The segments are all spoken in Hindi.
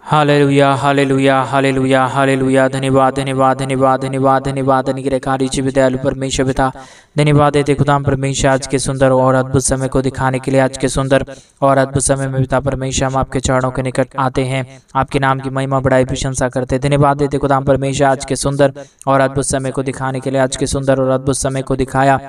Hallelujah hallelujah hallelujah hallelujah. धन्यवाद धन्यवाद धन्यवाद धन्यवाद धन्यवाद अनुग्रहकारी जीवित दयालु परमेश्वर पिता, धन्यवाद देते खुदाम परमेश्वर आज के सुंदर और अद्भुत समय को दिखाने के लिए। आज के सुंदर और अद्भुत समय में पिता परमेश्वर हम आपके चरणों के निकट आते हैं, आपके नाम की महिमा बढ़ाई प्रशंसा करते हैं। धन्यवाद देते खुदाम परमेश्वर आज के सुंदर और अद्भुत समय को दिखाने के लिए। आज के सुंदर और अद्भुत समय को दिखाया,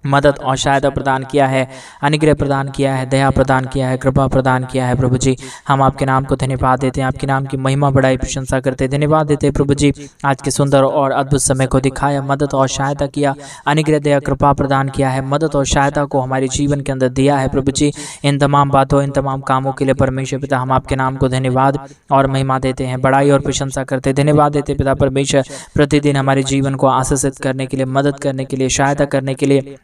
मदद और सहायता प्रदान किया है, अनुग्रह प्रदान किया है, दया प्रदान किया है, कृपा प्रदान किया है। प्रभु जी हम आपके नाम को धन्यवाद देते हैं, आपके नाम की महिमा बढ़ाई प्रशंसा करते हैं। धन्यवाद देते हैं प्रभु जी आज के सुंदर और अद्भुत समय को दिखाया, मदद और सहायता किया, अनुग्रह दया कृपा प्रदान किया है, मदद और सहायता को हमारे जीवन के अंदर दिया है। प्रभु जी इन तमाम बातों, इन तमाम कामों के लिए परमेश्वर पिता हम आपके नाम को धन्यवाद और महिमा देते हैं, बढ़ाई और प्रशंसा करते हैं। धन्यवाद देते पिता परमेश्वर प्रतिदिन हमारे जीवन को आशीषित करने के लिए, मदद करने के लिए, सहायता करने के लिए,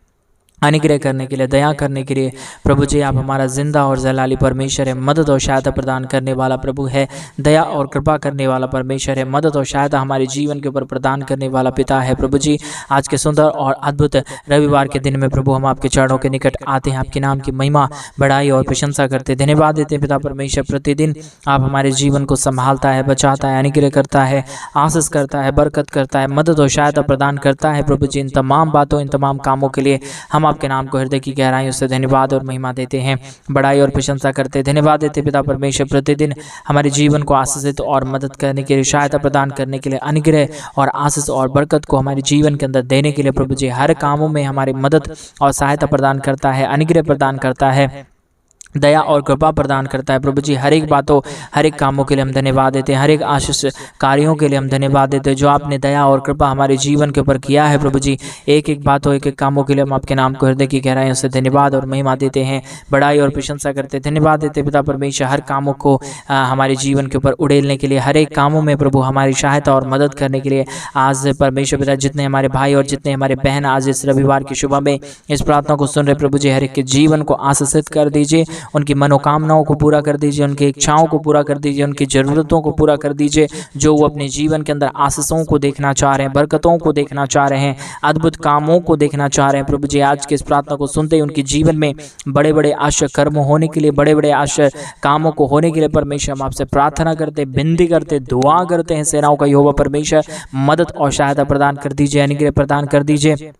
अनुग्रह करने के लिए, दया करने के लिए। प्रभु जी आप हमारा जिंदा और जलाली परमेश्वर है, मदद और सहायता प्रदान करने वाला प्रभु है, दया और कृपा करने वाला परमेश्वर है, मदद और सहायता हमारे जीवन के ऊपर प्रदान करने वाला पिता है। प्रभु जी आज के सुंदर और अद्भुत रविवार के दिन में प्रभु हम आपके चरणों के निकट आते हैं, आपके नाम की महिमा बढ़ाई और प्रशंसा करते। धन्यवाद देते पिता परमेश्वर प्रतिदिन आप हमारे जीवन को संभालता है, बचाता है, अनुग्रह करता है, आशीष करता है, बरकत करता है, मदद और सहायता प्रदान करता है। प्रभु जी इन तमाम बातों, इन तमाम कामों के लिए हम आपके नाम को हृदय की गहराइयों से धन्यवाद और महिमा देते हैं, बढ़ाई और प्रशंसा करते हैं। धन्यवाद देते पिता परमेश्वर प्रतिदिन हमारे जीवन को आशीषित और मदद करने के लिए, सहायता प्रदान करने के लिए, अनुग्रह और आशीष और बरकत को हमारे जीवन के अंदर देने के लिए। प्रभु जी हर कामों में हमारी मदद और सहायता प्रदान करता है, अनुग्रह प्रदान करता है, दया और कृपा प्रदान करता है। प्रभु जी हर एक बातों, हर एक कामों के लिए हम धन्यवाद देते हैं, हर एक आशीष कार्यों के लिए हम धन्यवाद देते हैं जो आपने दया और कृपा हमारे जीवन के ऊपर किया है। प्रभु जी एक एक बातों, एक एक कामों के लिए हम आपके नाम को हृदय की गहराइयों से धन्यवाद और महिमा देते हैं, बढ़ाई और प्रशंसा करते हैं। धन्यवाद देते पिता परमेश्वर हर कामों को हमारे जीवन के ऊपर उड़ेलने के लिए, हर एक कामों में प्रभु हमारी सहायता और मदद करने के लिए। आज परमेश्वर पिता जितने हमारे भाई और जितने हमारे बहन आज इस रविवार की सुबह में इस प्रार्थना को सुन रहे प्रभु जी हर एक के जीवन को आशीषित कर दीजिए, उनकी मनोकामनाओं को पूरा कर दीजिए, उनकी इच्छाओं को पूरा कर दीजिए, उनकी जरूरतों को पूरा कर दीजिए, जो वो अपने जीवन के अंदर आशीषों को देखना चाह रहे हैं, बरकतों को देखना चाह रहे हैं, अद्भुत कामों को देखना चाह रहे हैं। प्रभु जी आज के इस प्रार्थना को सुनते ही उनके जीवन में बड़े बड़े आश्चर्य कर्म होने के लिए, बड़े बड़े आश्चर्य कामों को होने के लिए परमेश्वर हम आपसे प्रार्थना करते, विनती करते, दुआ करते हैं। सेनाओं का यहोवा परमेश्वर मदद और सहायता प्रदान कर दीजिए, अनुग्रह प्रदान कर दीजिए,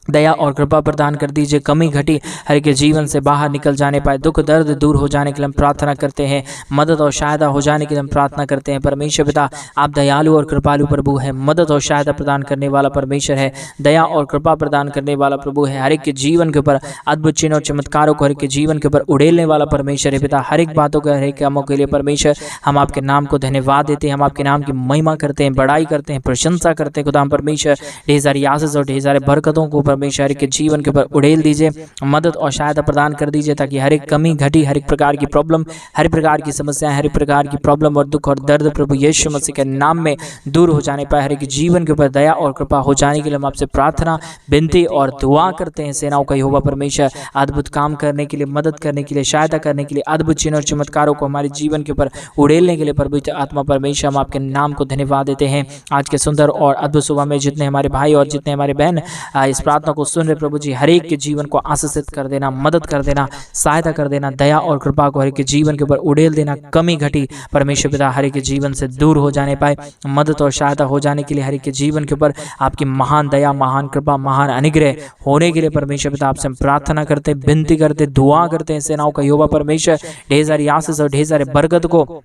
दया और कृपा प्रदान कर दीजिए, कमी घटी हर के जीवन से बाहर निकल जाने पाए, दुख दर्द दूर हो जाने के लिए हम प्रार्थना करते हैं, मदद और सहायता हो जाने के लिए हम प्रार्थना करते हैं। परमेश्वर पिता आप दयालु और कृपालु प्रभु है, मदद और सहायता प्रदान करने वाला परमेश्वर है, दया और कृपा प्रदान करने वाला प्रभु है, हर एक के जीवन के ऊपर अद्भुत चिन्ह और चमत्कारों को हर एक के जीवन के ऊपर उड़ेलने वाला परमेश्वर है। पिता हर एक बातों के, हर एक कामों के लिए परमेश्वर हम आपके नाम को धन्यवाद देते हैं, हम आपके नाम की महिमा करते हैं, बढ़ाई करते हैं, प्रशंसा करते हैं। खुदा परमेश्वर ढेर सारी आशीष और ढेर सारे बरकतों को परमेश्वर के जीवन के ऊपर उड़ेल दीजिए, मदद और सहायता प्रदान कर दीजिए, ताकि हर एक कमी घटी, हर एक प्रकार की प्रॉब्लम, हर प्रकार की समस्याएं, हर एक प्रकार की प्रॉब्लम और दुख और दर्द प्रभु यीशु मसीह के नाम में दूर हो जाने पाए, हर एक जीवन के ऊपर दया और कृपा हो जाने के लिए हम आपसे प्रार्थना, विनती और दुआ करते हैं। सेनाओं का यहोवा परमेश्वर अद्भुत काम करने के लिए, मदद करने के लिए, सहायता करने के लिए, अद्भुत चिन्ह और चमत्कारों को हमारे जीवन के ऊपर उड़ेलने के लिए पवित्र आत्मा परमेश्वर हम आपके नाम को धन्यवाद देते हैं। आज के सुंदर और अद्भुत सुबह में जितने हमारे भाई और जितने हमारे बहन इस प्रार्थना को सुन रहे प्रभु जी हर एक के जीवन को आशीषित कर देना, मदद कर देना, सहायता कर देना, दया और कृपा को हर एक के जीवन के ऊपर उड़ेल देना, कमी घटी परमेश्वर पिता हर एक के जीवन से दूर हो जाने पाए, मदद और सहायता हो जाने के लिए हर एक के जीवन के ऊपर आपकी महान दया, महान कृपा, महान अनुग्रह होने के लिए परमेश्वर पिता आपसे हम प्रार्थना करते, विनती करते, दुआ करते हैं। सेनाओं का यहोवा परमेश्वर ढेर सारी आशीष और ढेर सारे बरकत को,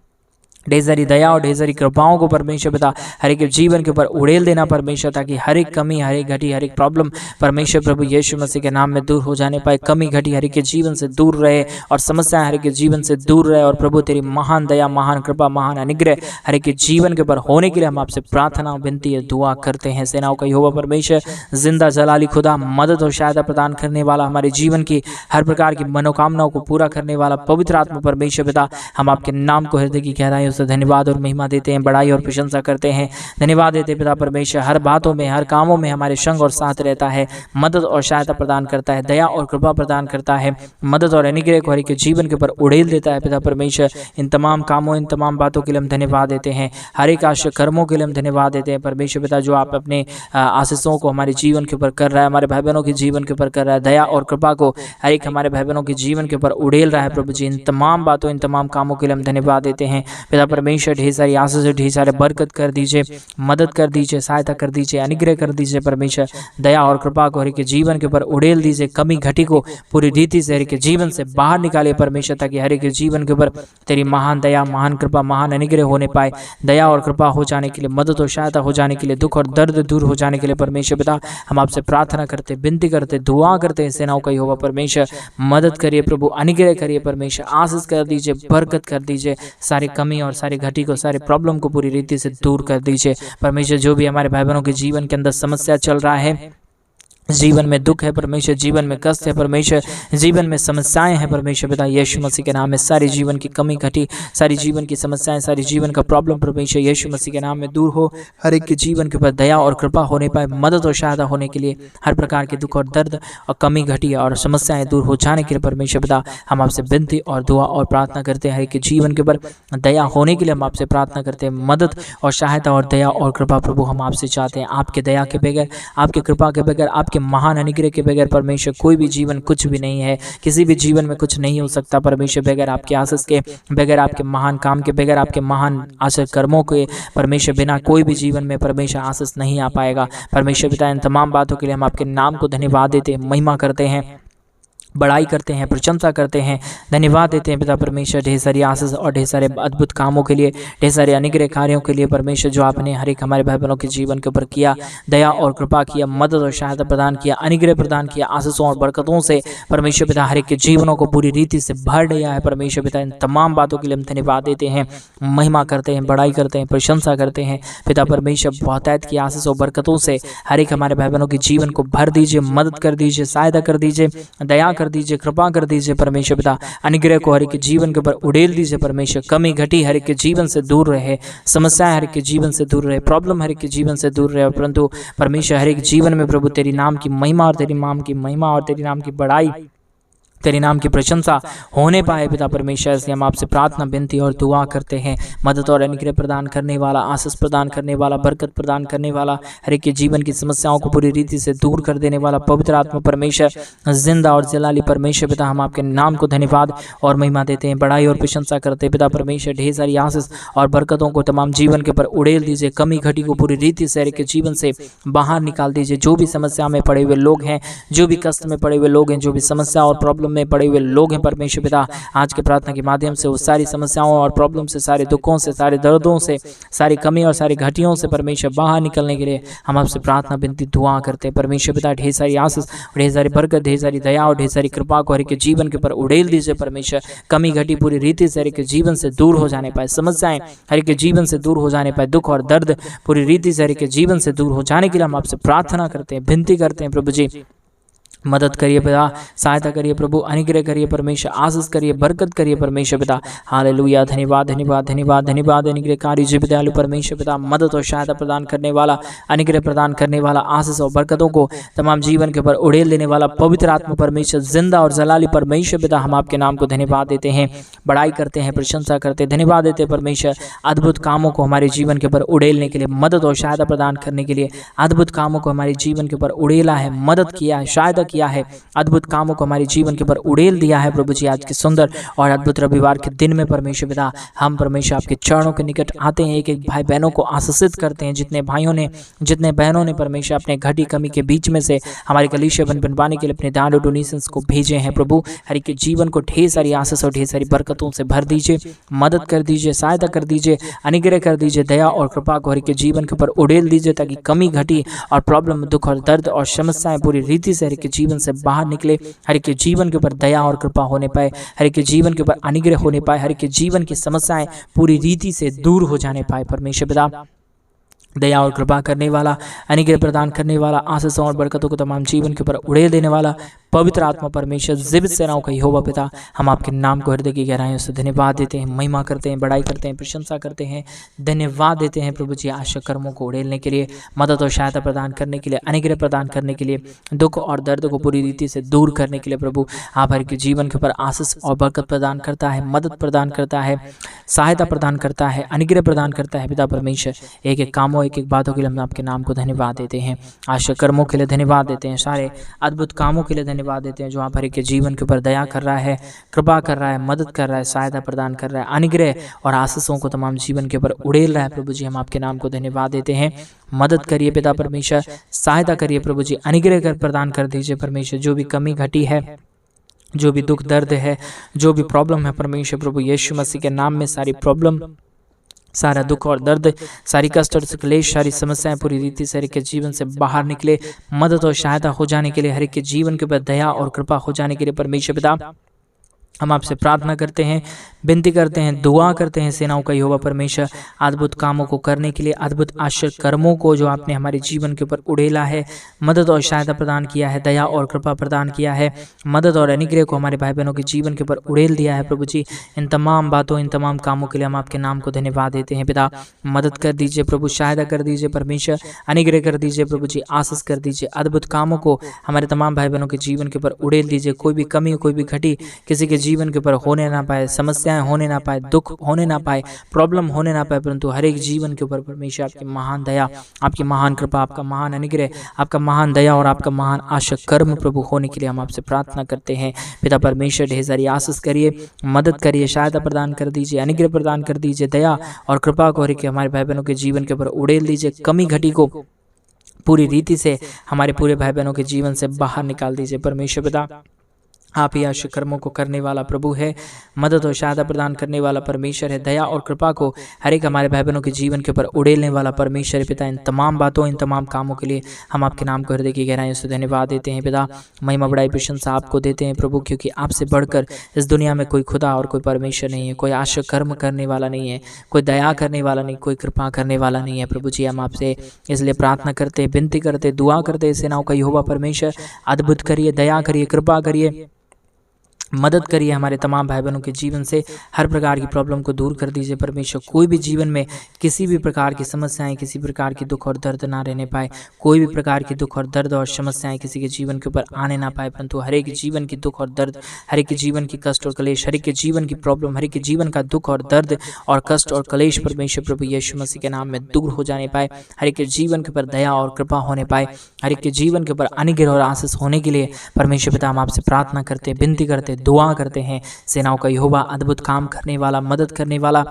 ढेर सारी दया और ढेर सारी कृपाओं को परमेश्वर पिता हर एक जीवन के ऊपर उड़ेल देना परमेश्वर, ताकि हर एक कमी, हर एक घटी, हर एक प्रॉब्लम परमेश्वर प्रभु यीशु मसीह के नाम में दूर हो जाने पाए, कमी घटी हर एक के जीवन से दूर रहे और समस्याएं हर एक के जीवन से दूर रहे, और प्रभु तेरी महान दया, महान कृपा, महान अनुग्रह हर एक के जीवन के ऊपर होने के लिए हम आपसे प्रार्थना, विनती, दुआ करते हैं। सेनाओं का यहोवा परमेश्वर जिंदा जलाली खुदा मदद और सहायता प्रदान करने वाला, हमारे जीवन की हर प्रकार की मनोकामनाओं को पूरा करने वाला पवित्र आत्मा परमेश्वर पिता हम आपके नाम को हृदय की गहराइयों से धन्यवाद और महिमा देते हैं, बढ़ाई और प्रशंसा करते हैं। धन्यवाद देते पिता परमेश्वर हर बातों में, हर कामों में हमारे संग और साथ रहता है, मदद और सहायता प्रदान करता है, दया और कृपा प्रदान करता है, मदद और अनुग्रह को हर एक के जीवन के ऊपर उड़ेल देता है। पिता परमेश्वर इन तमाम कामों, इन तमाम बातों के लिए हम धन्यवाद देते हैं, हर एक आश्चर्य कर्मों के लिए हम धन्यवाद देते हैं। परमेश्वर पिता जो आप अपने आशीषों को हमारे जीवन के ऊपर कर रहा है, हमारे भाई बहनों के जीवन के ऊपर कर रहा है, दया और कृपा को हर एक हमारे भाई बहनों के जीवन के ऊपर उड़ेल रहा है। प्रभु जी इन तमाम बातों, इन तमाम कामों के लिए हम धन्यवाद देते हैं। पिता परमेश्वर ढेर सारी आशीष, ढेर सारे बरकत कर दीजिए, मदद कर दीजिए, सहायता कर दीजिए, अनुग्रह कर दीजिए परमेश्वर। दया और कृपा को हर एक के जीवन के ऊपर उड़ेल दीजिए, कमी घटी को पूरी रीति से हर एक के जीवन से बाहर निकालिए परमेश्वर, ताकि हर एक के जीवन के ऊपर तेरी महान दया, महान कृपा, महान अनुग्रह होने पाए। दया और कृपा हो जाने के लिए, मदद और सहायता हो जाने के लिए, दुख और दर्द दूर हो जाने के लिए परमेश्वर पिता हम आपसे प्रार्थना करते, विनती करते, दुआ करते हैं। सेनाओं का यहोवा परमेश्वर मदद करिए प्रभु, अनुग्रह करिए परमेश्वर, आशीष कर दीजिए, बरकत कर दीजिए, सारी कमी और सारी घटी को, सारे प्रॉब्लम को पूरी रीति से दूर कर दीजिए परमेश्वर। जो भी हमारे भाई बहनों के जीवन के अंदर समस्या चल रहा है, जीवन में दुख है परमेश्वर, जीवन में कष्ट है परमेश्वर, जीवन में समस्याएं हैं परमेश्वर पिता, यीशु मसीह के नाम में सारी जीवन की कमी घटी, सारी जीवन की समस्याएं, सारी जीवन का प्रॉब्लम परमेश्वर यीशु मसीह के नाम में दूर हो। हर एक के जीवन के ऊपर दया और कृपा होने पाए, मदद और सहायता होने के लिए, हर प्रकार के दुख और दर्द और कमी घटी और समस्याएं दूर हो जाने के लिए परमेश्वर पिता हम आपसे विनती और दुआ और प्रार्थना करते हैं। हर एक के जीवन के ऊपर दया होने के लिए हम आपसे प्रार्थना करते हैं, मदद और सहायता और दया और कृपा प्रभु हम आपसे चाहते हैं। आपके दया के बगैर, आपके कृपा के बगैर, आपके महान अनुग्रह के बगैर परमेश्वर कोई भी जीवन कुछ भी नहीं है, किसी भी जीवन में कुछ नहीं हो सकता परमेश्वर, बगैर आपके आशीष के, बगैर आपके महान काम के, बगैर आपके महान आशीष कर्मों के परमेश्वर बिना कोई भी जीवन में परमेश्वर आशीष नहीं आ पाएगा परमेश्वर पिता। इन तमाम बातों के लिए हम आपके नाम को धन्यवाद देते हैं, महिमा करते हैं, बड़ाई करते हैं, प्रशंसा करते हैं, धन्यवाद देते हैं पिता परमेश्वर ढेर सारी आशीष और ढेर सारे अद्भुत कामों के लिए, ढेर सारे अनुग्रह कार्यों के लिए परमेश्वर, जो आपने हर एक हमारे भाई बहनों के जीवन के ऊपर किया, दया और कृपा किया, मदद और सहायता प्रदान किया, अनुग्रह प्रदान किया, आशीषों और बरकतों से परमेश्वर पिता हर एक के जीवनों को पूरी रीति से भर दिया है परमेश्वर पिता। इन तमाम बातों के लिए हम धन्यवाद देते हैं, महिमा करते हैं, बड़ाई करते हैं, प्रशंसा करते हैं पिता परमेश्वर। बहुतायत की आशीष और बरकतों से हर एक हमारे भाई बहनों के जीवन को भर दीजिए, मदद कर दीजिए, सहायता कर दीजिए, दया कर दीजिए, कृपा कर दीजिए परमेश्वर पिता। अनुग्रह को हर एक के जीवन के ऊपर उड़ेल दीजिए परमेश्वर। कमी घटी हर एक के जीवन से दूर रहे, समस्याएं हर एक के जीवन से दूर रहे, प्रॉब्लम हर एक के जीवन से दूर रहे, परंतु परमेश्वर हर एक जीवन में प्रभु तेरी नाम की महिमा और तेरी नाम की महिमा और तेरी नाम की बड़ाई, तेरे नाम की प्रशंसा होने पाए पिता परमेश्वर। से हम आपसे प्रार्थना, विनती और दुआ करते हैं। मदद और अनुग्रह प्रदान करने वाला, आशीष प्रदान करने वाला, बरकत प्रदान करने वाला, हर एक के जीवन की समस्याओं को पूरी रीति से दूर कर देने वाला पवित्र आत्मा परमेश्वर, जिंदा और जलाली परमेश्वर पिता, हम आपके नाम को धन्यवाद और महिमा देते हैं, बड़ाई और प्रशंसा करते हैं पिता परमेश्वर। ढेर सारी आशीष और बरकतों को तमाम जीवन के ऊपर उड़ेल दीजिए, कमी घटी को पूरी रीति से हर एक के जीवन से बाहर निकाल दीजिए। जो भी समस्या में पड़े हुए लोग हैं, जो भी कष्ट में पड़े हुए लोग हैं, जो भी समस्या और प्रॉब्लम में पड़े हुए लोग हैं परमेश्वर पिता, आज के प्रार्थना के माध्यम से वो सारी समस्याओं और प्रॉब्लम से, सारे दुखों से, सारे दर्दों से, सारी कमी और सारी घटियों से परमेश्वर बाहर निकलने के लिए हम आपसे प्रार्थना, विनती, दुआ करते हैं परमेश्वर पिता। ढेर सारी आशीष, ढेर सारी बरकत, ढेर सारी दया और ढेर सारी कृपा को हर एक के जीवन के ऊपर उड़ेल दीजिए परमेश्वर। कमी घटी पूरी रीति से हर एक के जीवन से दूर हो जाने पाए, समस्याएं हर एक के जीवन से दूर हो जाने पाए, दुख और दर्द पूरी रीति से हर एक के जीवन से दूर हो जाने के लिए हम आपसे प्रार्थना करते हैं, विनती करते हैं प्रभु जी। मदद करिए पिता, सहायता करिए प्रभु, अनुग्रह करिए परमेश्वर, आशीष करिए, बरकत करिए परमेश्वर पिता। हालेलुया, धन्यवाद धन्यवाद धन्यवाद धन्यवाद। अनुग्रहकारी जी विदयालु परमेश्वर पिता, मदद और सहायता प्रदान करने वाला, अनुग्रह प्रदान करने वाला, आशीष और बरकतों को तमाम जीवन के ऊपर उड़ेल देने वाला पवित्र आत्मा परमेश्वर, जिंदा और जलाली परमेश्वर पिता, हम आपके नाम को धन्यवाद देते हैं, बड़ाई करते हैं, प्रशंसा करते हैं, धन्यवाद देते हैं परमेश्वर। अद्भुत कामों को हमारे जीवन के ऊपर उड़ेलने के लिए, मदद और सहायता प्रदान करने के लिए, अद्भुत कामों को हमारे जीवन के ऊपर उड़ेला है, मदद किया है, सहायता किया है, अद्भुत कामों को हमारे जीवन के ऊपर उड़ेल दिया है प्रभु जी। आज के सुंदर और अद्भुत रविवार के दिन में परमेश्वर पिता, हम परमेश्वर आपके चरणों के निकट आते हैं, एक एक भाई बहनों को आशीषित करते हैं। जितने भाइयों ने, जितने बहनों ने परमेश्वर अपने घटी कमी के बीच में से हमारे कलीसिया बनवाने के लिए अपने दान और डोनेशंस को भेजे हैं प्रभु, हर एक के जीवन को ढेर सारी आशीष और ढेर सारी बरकतों से भर दीजिए, मदद कर दीजिए, सहायता कर दीजिए, अनुग्रह कर दीजिए, दया और कृपा को हर एक के जीवन के ऊपर उड़ेल दीजिए, ताकि कमी घटी और प्रॉब्लम, दुख और दर्द और समस्याएं पूरी रीति से हर एक के जीवन से बाहर निकले, हर एक के जीवन के ऊपर दया और कृपा होने पाए, हर एक के जीवन के ऊपर अनुग्रह होने पाए, हर एक के जीवन की समस्याएं पूरी रीति से दूर हो जाने पाए परमेश्वर पिता। दया और कृपा करने वाला, अनुग्रह प्रदान करने वाला, आशीषों और बरकतों को तमाम जीवन के ऊपर उड़ेल देने वाला पवित्र आत्मा परमेश्वर, जीवित सेनाओं का यहोवा पिता, हम आपके नाम को हृदय की गहराइयों से धन्यवाद देते हैं, महिमा करते हैं, बड़ाई करते हैं, प्रशंसा करते हैं, धन्यवाद देते हैं प्रभु जी। आशा कर्मों को उड़ेलने के लिए, मदद और सहायता प्रदान करने के लिए, अनुग्रह प्रदान करने के लिए, दुख और दर्द को पूरी रीति से दूर करने के लिए प्रभु, आप हर के जीवन के ऊपर आशीष और बरकत प्रदान करता है, मदद प्रदान करता है, सहायता प्रदान करता है, अनुग्रह प्रदान करता है पिता परमेश्वर। एक एक कामों, एक एक बातों के लिए हम आपके नाम को धन्यवाद देते हैं। आशा कर्मों के लिए धन्यवाद देते हैं, सारे अद्भुत कामों के लिए धन्यवाद देते हैं जो आप हर एक के जीवन के ऊपर दया कर रहा है, कृपा कर रहा है, मदद कर रहा है, सहायता प्रदान कर रहा है, अनुग्रह और आशीषों को तमाम जीवन के ऊपर उड़ेल रहा है। प्रभु जी हम आपके नाम को धन्यवाद देते हैं। मदद करिए पिता परमेश्वर, सहायता करिए प्रभु जी, अनुग्रह कर प्रदान कर दीजिए परमेश्वर। जो भी कमी घटी है, जो भी दुख दर्द है, जो भी प्रॉब्लम है परमेश्वर प्रभु यीशु मसीह के नाम में सारी प्रॉब्लम, सारा दुख और दर्द, सारी कष्ट और क्लेश, सारी समस्याएं पूरी रीति से हर एक के जीवन से बाहर निकले। मदद और सहायता हो जाने के लिए, हर एक के जीवन के ऊपर दया और कृपा हो जाने के लिए परमेश्वर पिता हम आपसे प्रार्थना करते हैं, विनती करते हैं, दुआ करते हैं। सेनाओं का यहोवा परमेश्वर अद्भुत कामों को करने के लिए, अद्भुत आश्चर्य कर्मों को जो आपने हमारे जीवन के ऊपर उड़ेला है, मदद और सहायता प्रदान किया है, दया और कृपा प्रदान किया है, मदद और अनुग्रह को हमारे भाई बहनों के जीवन के ऊपर उड़ेल दिया है प्रभु जी। इन तमाम बातों, इन तमाम कामों के लिए हम आपके नाम को धन्यवाद देते हैं पिता। मदद कर दीजिए प्रभु, सहायता कर दीजिए परमेश्वर, अनुग्रह कर दीजिए प्रभु जी, आशीष कर दीजिए। अद्भुत कामों को हमारे तमाम भाई बहनों के जीवन के ऊपर उड़ेल दीजिए। कोई भी कमी, कोई भी घटी किसी के जीवन के ऊपर होने ना पाए, समस्याएं होने ना पाए, दुख होने ना पाए, प्रॉब्लम होने ना पाए, परंतु हर एक जीवन के ऊपर परमेश्वर आपकी महान दया, आपकी महान कृपा, आपका महान अनुग्रह, आपका महान दया और आपका महान आशा कर्म प्रभु होने के लिए हम आपसे प्रार्थना करते हैं पिता परमेश्वर। ढेर सारी आशीष करिए, मदद करिए, सहायता प्रदान कर दीजिए, अनुग्रह प्रदान कर दीजिए, दया और कृपा को हमारे भाई बहनों के जीवन के ऊपर उड़ेल दीजिए। कमी घटी को पूरी रीति से हमारे पूरे भाई बहनों के जीवन से बाहर निकाल दीजिए परमेश्वर पिता। आप ही आश्चर्य कर्मों को करने वाला प्रभु है, मदद और सहायता प्रदान करने वाला परमेश्वर है, दया और कृपा को हर एक हमारे भाई बहनों के जीवन के ऊपर उड़ेलने वाला परमेश्वर है पिता। इन तमाम बातों, इन तमाम कामों के लिए हम आपके नाम को हृदय की गहराइयों से धन्यवाद देते हैं पिता। महिमा बड़ाई प्रशंसा आपको देते हैं प्रभु, क्योंकि आपसे बढ़कर इस दुनिया में कोई खुदा और कोई परमेश्वर नहीं है, कोई आश्चर्य कर्म करने वाला नहीं है, कोई दया करने वाला नहीं, कोई कृपा करने वाला नहीं है प्रभु जी। हम आपसे इसलिए प्रार्थना करते, विनती करते, दुआ करते, सेनाओं का यहोवा परमेश्वर अद्भुत करिए, दया करिए, कृपा करिए, मदद करिए। हमारे तमाम भाई बहनों के जीवन से हर प्रकार की प्रॉब्लम को दूर कर दीजिए परमेश्वर। कोई भी जीवन में किसी भी प्रकार की समस्याएं, किसी प्रकार की दुख और दर्द ना रहने पाए, कोई भी प्रकार की दुख और दर्द और समस्याएं किसी के जीवन के ऊपर आने ना पाए, परंतु हर एक जीवन की दुख और दर्द, हर एक जीवन की कष्ट और कलेश, हर एक जीवन की प्रॉब्लम, हर एक जीवन का दुख और दर्द और कष्ट और कलेश परमेश्वर प्रभु यीशु मसीह के नाम में दूर हो जाने पाए। हर एक जीवन के ऊपर दया और कृपा होने पाए, हर एक जीवन के ऊपर अनुग्रह और आशीष होने के लिए परमेश्वर पिता हम आपसे प्रार्थना करते, विनती करते, दुआ करते हैं। सेनाओं का यहोवा अद्भुत काम करने वाला, मदद करने वाला,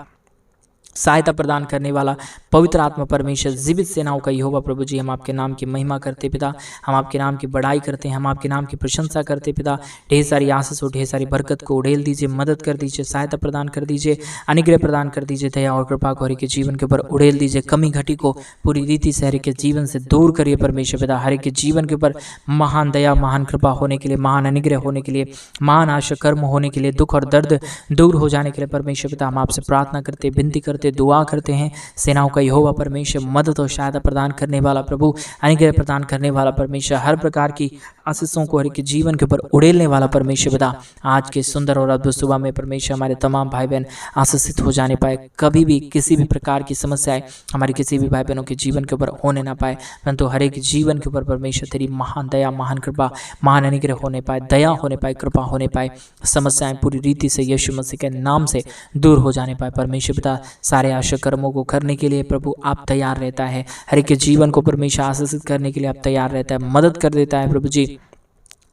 सहायता प्रदान करने वाला पवित्र आत्मा परमेश्वर, जीवित सेनाओं का यहोवा प्रभु जी हम आपके नाम की महिमा करते पिता, हम आपके नाम की बड़ाई करते हैं, हम आपके नाम की प्रशंसा करते पिता। ढेर सारी आशीष और ढेर सारी बरकत को उड़ेल दीजिए, मदद कर दीजिए, सहायता प्रदान कर दीजिए, अनुग्रह प्रदान कर दीजिए, दया और कृपा को हर के जीवन के ऊपर उड़ेल दीजिए। कमी घटी को पूरी रीति से हर के जीवन से दूर करिए परमेश्वर पिता। हर के जीवन के ऊपर महान दया, महान कृपा होने के लिए, महान अनुग्रह होने के लिए, महान आशा कर्म होने के लिए, दुख और दर्द दूर हो जाने के लिए परमेश्वर पिता हम आपसे प्रार्थना करते, विनती करते, दुआ करते हैं। सेनाओं का यहोवा परमेश्वर मदद और सहायता प्रदान करने वाला प्रभु, अनुग्रह प्रदान करने वाला परमेश्वर, हर प्रकार की आशीषों को हर के जीवन के ऊपर उड़ेलने वाला परमेश्वर पिता। आज के सुंदर और अद्भुत सुबह में परमेश्वर हमारे तमाम भाई बहन आशीषित हो जाने पाए। कभी भी किसी भी प्रकार की समस्याएं हमारे किसी भी भाई बहनों के जीवन के ऊपर होने ना पाए, परंतु हर एक जीवन के ऊपर परमेश्वर तेरी महान दया, महान कृपा, महान अनुग्रह होने पाए, दया होने पाए, कृपा होने पाए। समस्याएं पूरी रीति से यीशु मसीह के नाम से दूर हो जाने पाए परमेश्वर पिता। सारे आशा कर्मों को करने के लिए प्रभु आप तैयार रहता है, हर एक के जीवन को परमेश्वर आशीषित करने के लिए आप तैयार रहता है, मदद कर देता है प्रभु जी,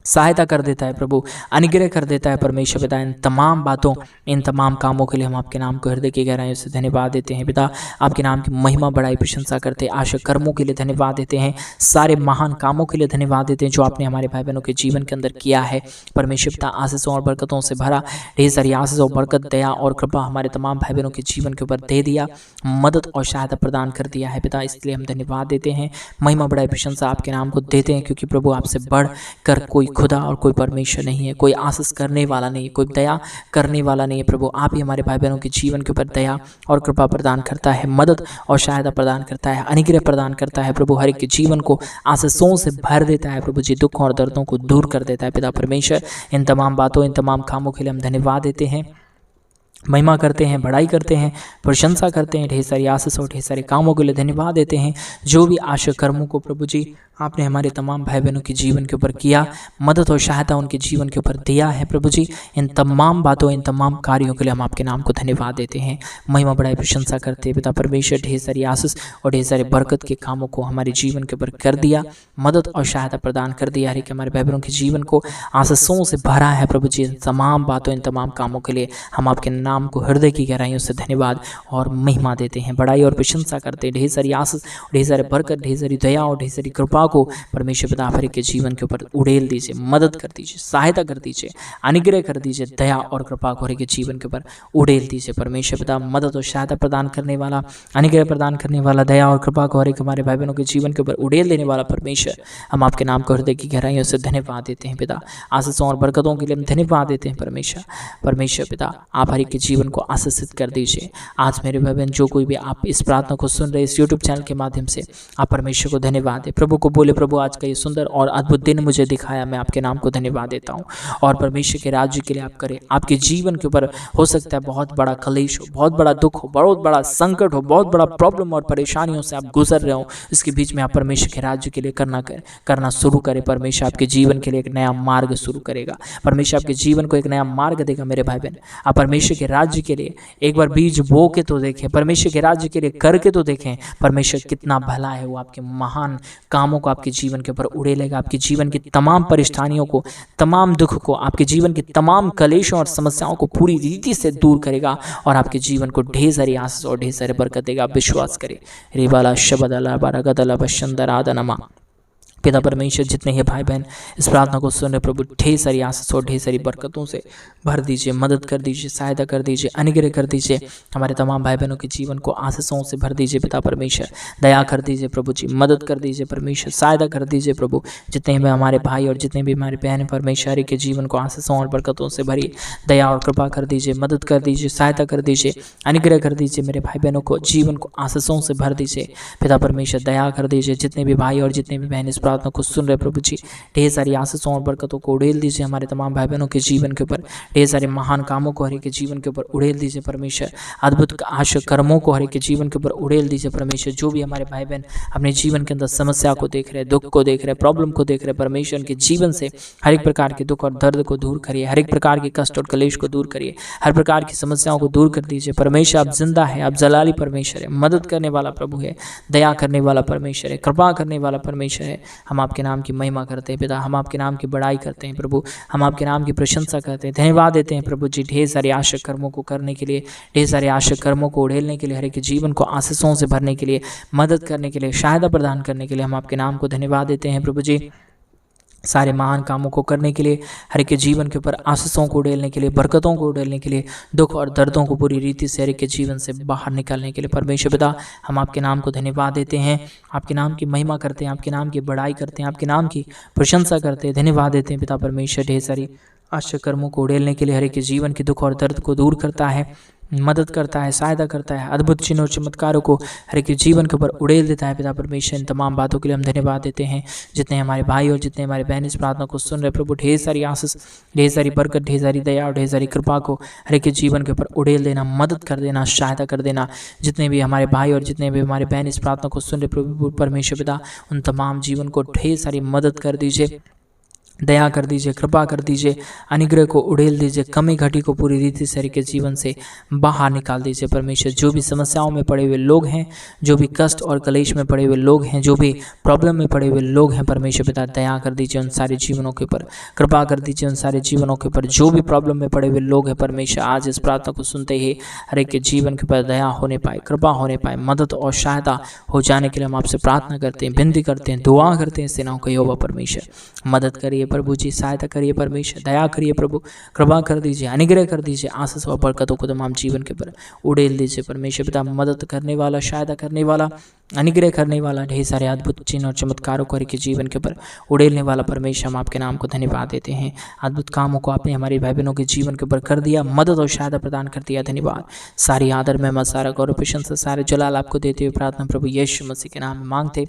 सहायता कर देता है प्रभु, अनुग्रह कर देता है परमेश्वर पिता। इन तमाम बातों, इन तमाम कामों के लिए हम आपके नाम को हृदय की गहराइयों से धन्यवाद देते हैं पिता। आपके नाम की महिमा बड़ाई प्रशंसा करते हैं, आशा कर्मों के लिए धन्यवाद देते हैं, सारे महान कामों के लिए धन्यवाद देते हैं जो आपने हमारे भाई बहनों के जीवन के अंदर किया है परमेश्वर पिता। आशीषों और बरकतों से भरा ढेर सारी आशीष और बरकत, दया और कृपा हमारे तमाम भाई बहनों के जीवन के ऊपर दे दिया, मदद और सहायता प्रदान कर दिया है पिता। इसलिए हम धन्यवाद देते हैं, महिमा बड़ाई प्रशंसा आपके नाम को देते हैं, क्योंकि प्रभु आपसे बढ़ कर कोई खुदा और कोई परमेश्वर नहीं है, कोई आशीष करने वाला नहीं है, कोई दया करने वाला नहीं है प्रभु। आप ही हमारे भाई बहनों के जीवन के ऊपर दया और कृपा प्रदान करता है, मदद और सहायता प्रदान करता है, अनुग्रह प्रदान करता है प्रभु। हर एक के जीवन को आशीषों से भर देता है प्रभु जी, दुखों और दर्दों को दूर कर देता है पिता परमेश्वर। इन तमाम बातों, इन तमाम कामों के लिए हम धन्यवाद देते हैं, महिमा करते हैं, बड़ाई करते हैं, प्रशंसा करते हैं। ढेर सारी आशीष और ढेर सारे कामों के लिए धन्यवाद देते हैं। जो भी आशा कर्मों को प्रभु जी आपने हमारे तमाम भाई बहनों के जीवन के ऊपर किया, मदद और सहायता उनके जीवन के ऊपर दिया है प्रभु जी। इन तमाम बातों, इन तमाम कार्यों के लिए हम आपके नाम को धन्यवाद देते हैं, महिमा बड़ाई प्रशंसा करते हैं। पिता परमेश्वर, ढेर सारी आशीष और ढेर सारे बरकत के कामों को हमारे जीवन के ऊपर कर दिया, मदद और सहायता प्रदान कर दिया है कि हमारे भाई बहनों के जीवन को आशीषों से भरा है प्रभु जी। इन तमाम बातों, इन तमाम कामों के लिए हम आपके नाम को हृदय की गहराइयों से धन्यवाद और महिमा देते हैं, बड़ाई और प्रशंसा करते हैं। ढेर सारी आशीष, ढेर सारे बरकत, ढेर सारी दया और ढेर सारी कृपा को परमेश्वर पिता हर एक के जीवन के ऊपर उड़ेल दीजिए, मदद कर दीजिए, सहायता कर दीजिए, अनुग्रह कर दीजिए, दया और कृपा को हर एक के जीवन के ऊपर उड़ेल दीजिए। परमेश्वर पिता मदद और सहायता प्रदान करने वाला, अनुग्रह प्रदान करने वाला, दया और कृपा को हर एक हमारे भाई बहनों के जीवन के ऊपर उड़ेल देने वाला परमेश्वर, हम आपके नाम को हृदय की गहराइयों से धन्यवाद देते हैं पिता। आशीषों और बरकतों के लिए हम धन्यवाद देते हैं परमेश्वर। परमेश्वर पिता आप हर एक के जीवन को आशीषित कर दीजिए। आज मेरे भाई बहन जो कोई भी आप इस प्रार्थना को सुन रहे, इस यूट्यूब चैनल के माध्यम से, आप परमेश्वर को धन्यवाद दें। प्रभु को बोले, प्रभु आज का ये सुंदर और अद्भुत दिन मुझे दिखाया, मैं आपके नाम को धन्यवाद देता हूँ। और परमेश्वर के राज्य के लिए आप करें। आपके जीवन के ऊपर हो सकता है बहुत बड़ा कलेश हो, बहुत बड़ा दुख हो, बहुत बड़ा संकट हो, बहुत बड़ा प्रॉब्लम और परेशानियों से आप गुजर रहे हो, इसके बीच में आप परमेश्वर के राज्य के लिए करना शुरू करें। परमेश्वर आपके जीवन के लिए एक नया मार्ग शुरू करेगा। परमेश्वर आपके जीवन को एक नया मार्ग देगा। मेरे भाई बहन, आप परमेश्वर के राज्य के लिए एक बार बीज बो के तो देखें, परमेश्वर के राज्य के लिए करके तो देखें। परमेश्वर कितना भला है, वो आपके महान कामों को आपके जीवन के ऊपर उड़ेलेगा। आपके जीवन की तमाम परेशानियों को, तमाम दुख को, आपके जीवन की तमाम कलेशों और समस्याओं को पूरी रीति से दूर करेगा और आपके जीवन को ढेर सारी आशीष और ढेर सारे बरकत देगा। आप विश्वास करें। रेबाला शबदला बारागदला बशंदरादनमा। पिता परमेश्वर, जितने ही भाई बहन इस प्रार्थना को सुन रहे प्रभु, ढेर सारी आशीष और ढेर सारी बरकतों से भर दीजिए, मदद कर दीजिए, सहायता कर दीजिए, अनुग्रह कर दीजिए। हमारे तमाम भाई बहनों के जीवन को आशीषों से भर दीजिए पिता परमेश्वर। दया कर दीजिए प्रभु जी, मदद कर दीजिए परमेश्वर, सहायता कर दीजिए प्रभु। जितने भी हमारे भाई और जितने भी हमारे बहन परमेश्वर के जीवन को आशीषों और बरकतों से भरी, दया और कृपा कर दीजिए, मदद कर दीजिए, सहायता कर दीजिए, अनुग्रह कर दीजिए। मेरे भाई बहनों को जीवन को आशीषों से भर दीजिए पिता परमेश्वर। दया कर दीजिए। जितने भी भाई और जितने भी बहन इस प्रार्थना को सुन रहे प्रभु जी, ढेर सारी आशीषों और बरकतों को उड़ेल दीजिए हमारे तमाम भाई बहनों के जीवन के ऊपर। ढेर सारे महान कामों को हर एक के जीवन के ऊपर उड़ेल दीजिए परमेश्वर। अद्भुत आशा कर्मों को हर एक के जीवन के ऊपर उड़ेल दीजिए परमेश्वर। जो भी हमारे भाई बहन अपने जीवन के अंदर समस्या को देख रहे, दुख को देख रहे, प्रॉब्लम को देख रहे, परमेश्वर उनके जीवन से हर एक प्रकार के दुख और दर्द को दूर करिए, हर एक प्रकार के कष्ट और कलेश को दूर करिए, हर प्रकार की समस्याओं को दूर कर दीजिए परमेश्वर। आप जिंदा है, आप जलाली परमेश्वर है, मदद करने वाला प्रभु है, दया करने वाला परमेश्वर है, कृपा करने वाला परमेश्वर है। हम आपके नाम की महिमा करते हैं पिता, हम आपके नाम की बड़ाई करते हैं प्रभु, हम आपके नाम की प्रशंसा करते हैं, धन्यवाद देते हैं प्रभु जी। ढेर सारे आशा कर्मों को करने के लिए, ढेर सारे आशा कर्मों को उड़ेलने के लिए, हर एक जीवन को आशीषों से भरने के लिए, मदद करने के लिए, सहायता प्रदान करने के लिए हम आपके नाम को धन्यवाद देते हैं प्रभु जी। सारे महान कामों को करने के लिए, हर एक के जीवन के ऊपर आशीषों को उड़ेलने के लिए, बरकतों को उड़ेलने के लिए, दुख और दर्दों को पूरी रीति से हर एक के जीवन से बाहर निकालने के लिए परमेश्वर पिता, हम आपके नाम को धन्यवाद देते हैं, आपके नाम की महिमा करते हैं, आपके नाम की बड़ाई करते हैं, आपके नाम की प्रशंसा करते हैं, धन्यवाद देते हैं पिता परमेश्वर। ढेर सारी आशा कर्मों को उड़ेलने के लिए, हर एक के जीवन के दुख और दर्द को दूर करता है, मदद करता है, सहायता करता है, अद्भुत चिन्ह और चमत्कारों को हर एक जीवन के ऊपर उड़ेल देता है पिता परमेश्वर। इन तमाम बातों के लिए हम धन्यवाद देते हैं। जितने हमारे भाई और जितने हमारे बहन इस प्रार्थना को सुन रहे प्रभु, ढेर सारी आशीष, ढेर सारी बरकत, ढेर सारी दया और ढेर सारी कृपा को हर एक जीवन के ऊपर उड़ेल देना, मदद कर देना, सहायता कर देना। जितने भी हमारे भाई और जितने भी हमारे बहन इस प्रार्थना को सुन रहे प्रभु परमेश्वर पिता, उन तमाम जीवन को ढेर सारी मदद कर दीजिए, दया कर दीजिए, कृपा कर दीजिए, अनुग्रह को उड़ेल दीजिए, कमी घटी को पूरी रीति से के जीवन से बाहर निकाल दीजिए परमेश्वर। जो भी समस्याओं में पड़े हुए लोग हैं, जो भी कष्ट और कलेश में पड़े हुए लोग हैं, जो भी प्रॉब्लम में पड़े हुए लोग हैं परमेश्वर पिता, दया कर दीजिए उन सारे जीवनों के ऊपर, कृपा कर दीजिए उन सारे जीवनों के ऊपर। जो भी प्रॉब्लम में पड़े हुए लोग हैं परमेश्वर, आज इस प्रार्थना को सुनते ही हर एक के जीवन के ऊपर दया होने पाए, कृपा होने पाए, मदद और सहायता हो जाने के लिए हम आपसे प्रार्थना करते हैं, विनती करते हैं, दुआ करते हैं। सेनाओं का यहोवा परमेश्वर, मदद करिए प्रभु जी, सहायता करिए परमेश्वर, दया करिए प्रभु, कृपा कर दीजिए, अनुग्रह कर दीजिए, आशीष और बरकतों को तमाम जीवन के ऊपर उड़ेल दीजिए परमेश्वर पिता। मदद करने वाला, सहायता करने वाला, अनुग्रह करने वाला, ढेर सारे अद्भुत चिन्ह और चमत्कारों को हर एक जीवन के ऊपर उड़ेलने वाला परमेश्वर, हम आपके नाम को धन्यवाद देते हैं। अद्भुत कामों को आपने हमारे भाई बहनों के जीवन के ऊपर कर दिया, मदद और सहायता प्रदान कर दिया, धन्यवाद। सारी आदर में सारा गौरव प्रशंसा, सारे जलाल आपको देते हुए प्रार्थना प्रभु यीशु मसीह के नाम में मांगते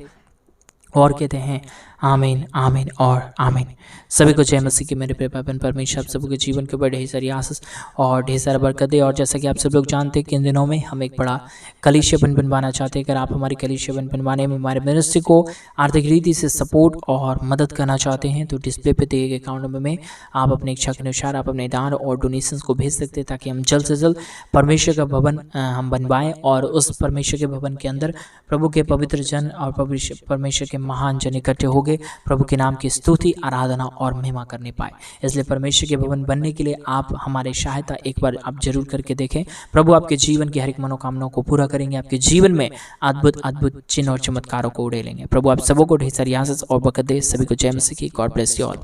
और कहते हैं आमीन, आमीन और आमीन। सभी को जय मसीह की मेरे प्रिय बहन परमेश्वर आप सबके जीवन के ऊपर ढेर सारी आशीष और ढेर सारा बरकत दे। और जैसा कि आप सब लोग जानते हैं कि इन दिनों में हम एक बड़ा कलीसिया बनवाना चाहते हैं। अगर आप हमारी कलीसिया बनवाने में हमारे मिनिस्ट्री को आर्थिक रीति से सपोर्ट और मदद करना चाहते हैं तो डिस्प्ले पे दिए गए अकाउंट नंबर में आप अपने इच्छा के अनुसार आप अपने दान और डोनेशंस को भेज सकते हैं, ताकि हम जल्द से जल्द परमेश्वर का भवन हम बनवाएं और उस परमेश्वर के भवन के अंदर प्रभु के पवित्र जन और परमेश्वर के महान जन इकट्ठे हो गए प्रभु के नाम की स्तुति, आराधना और महिमा करने पाए। इसलिए परमेश्वर के भवन बनने के लिए आप हमारे सहायता एक बार आप जरूर करके देखें। प्रभु आपके जीवन की हर एक मनोकामनाओं को पूरा करेंगे, आपके जीवन में अद्भुत अद्भुत चिन्ह और चमत्कारों को उड़ेलेंगे। प्रभु आप सबों को ढेर सारी आशीष और बरकत दे। सभी को जय मसीह की। God bless you all.